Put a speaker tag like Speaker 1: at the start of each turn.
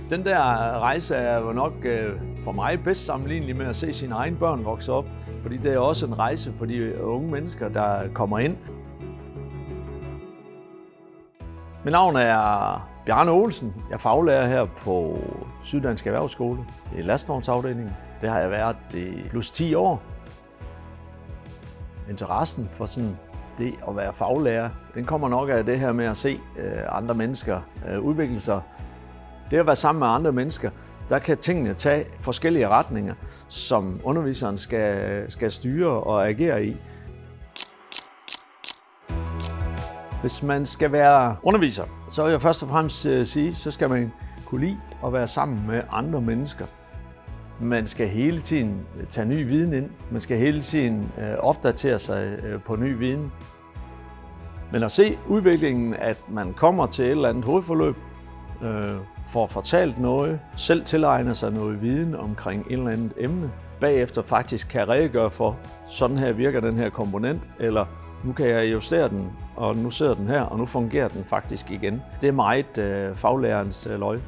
Speaker 1: Den der rejse er jo nok for mig bedst sammenlignelig med at se sine egne børn vokse op, fordi det er også en rejse for de unge mennesker, der kommer ind. Mit navn er Bjarne Olsen. Jeg er faglærer her på Syddansk Erhvervsskole i lastvognsafdelingen. Det har jeg været i plus 10 år. Interessen for sådan det at være faglærer, den kommer nok af det her med at se andre mennesker udvikle sig. Det at være sammen med andre mennesker, der kan tingene tage forskellige retninger, som underviseren skal styre og agere i. Hvis man skal være underviser, så vil jeg først og fremmest sige, så skal man kunne lide at være sammen med andre mennesker. Man skal hele tiden tage ny viden ind. Man skal hele tiden opdatere sig på ny viden. Men at se udviklingen, at man kommer til et eller andet hovedforløb, får fortalt noget, selv tilegner sig noget viden omkring et eller andet emne, bagefter faktisk kan redegøre for, sådan her virker den her komponent, eller nu kan jeg justere den, og nu sidder den her, og nu fungerer den faktisk igen. Det er meget faglærerens løg.